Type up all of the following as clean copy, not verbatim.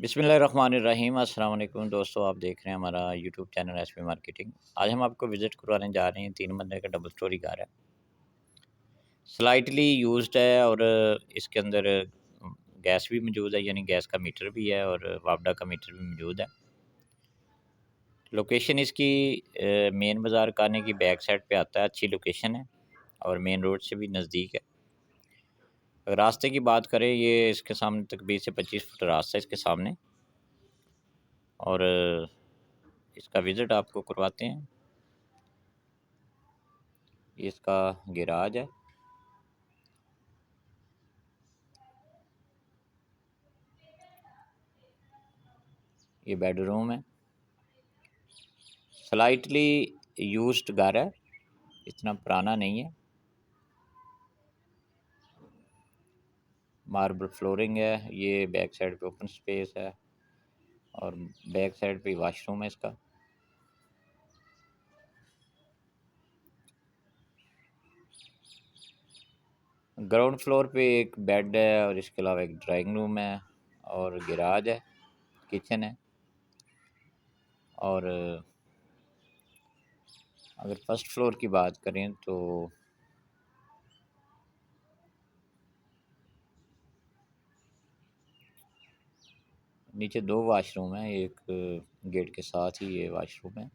बिस्मिल्लाहिर्रहमानिर्रहीम। अस्सलाम वालेकुम दोस्तों, आप देख रहे हैं हमारा यूट्यूब चैनल एसपी मार्केटिंग। आज हम आपको विज़िट करवाने जा रहे हैं 3 मंजिल का डबल स्टोरी घर है। स्लाइटली यूज्ड है और इसके अंदर गैस भी मौजूद है, यानी गैस का मीटर भी है और वापडा का मीटर भी मौजूद है। लोकेशन इसकी मेन बाज़ार काने की बैक साइड पे आता है, अच्छी लोकेशन है और मेन रोड से भी नज़दीक है। अगर रास्ते की बात करें, ये इसके सामने तक 20 से 25 फुट रास्ता है इसके सामने, और इसका विज़िट आपको करवाते हैं। ये इसका गैराज है। ये बेडरूम है। स्लाइटली यूज्ड घर है, इतना पुराना नहीं है। मार्बल फ्लोरिंग है। ये बैक साइड पे ओपन स्पेस है और बैक साइड पे वॉशरूम है इसका। ग्राउंड फ्लोर पे एक बेड है और इसके अलावा एक ड्राइंग रूम है और गैराज है, किचन है। और अगर फर्स्ट फ्लोर की बात करें तो नीचे 2 वाशरूम है, एक गेट के साथ ही ये वाशरूम है।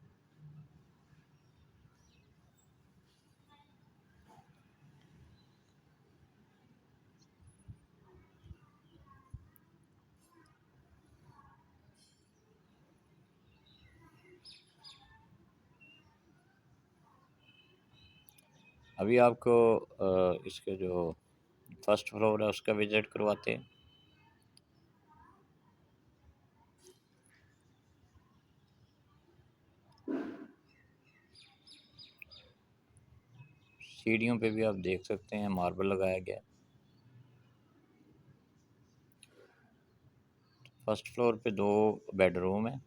अभी आपको इसके जो फर्स्ट फ्लोर है उसका विज़िट करवाते हैं। सीढ़ियों पे भी आप देख सकते हैं मार्बल लगाया गया है। फर्स्ट फ्लोर पे 2 बेडरूम है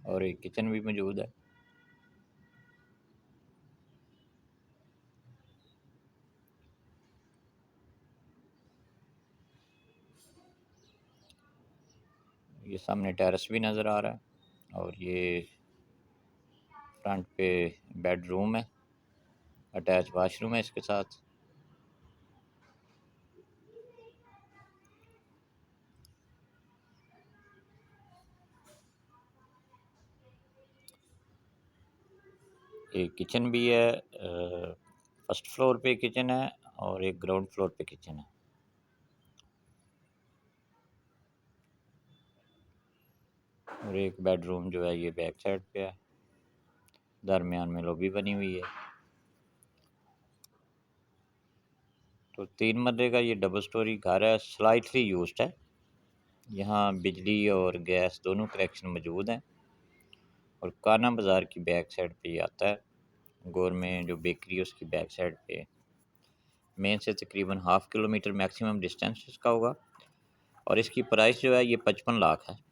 और एक किचन भी मौजूद है। ये सामने टेरेस भी नज़र आ रहा है और ये फ्रंट पे बेडरूम है, अटैच वाशरूम है इसके साथ। एक किचन भी है, फर्स्ट फ्लोर पे किचन है और एक ग्राउंड फ्लोर पे किचन है। और एक बेडरूम जो है ये बैक साइड पे है, दरमियान में लॉबी बनी हुई है। तो 3 मरले का ये डबल स्टोरी घर है, स्लाइटली यूज्ड है। यहाँ बिजली और गैस दोनों कनेक्शन मौजूद हैं और काना बाज़ार की बैक साइड पे ये आता है। गोर में जो बेकरी है उसकी बैक साइड पे, मेन से तकरीबन ½ किलोमीटर मैक्सिमम डिस्टेंस इसका होगा। और इसकी प्राइस जो है ये 55 लाख है।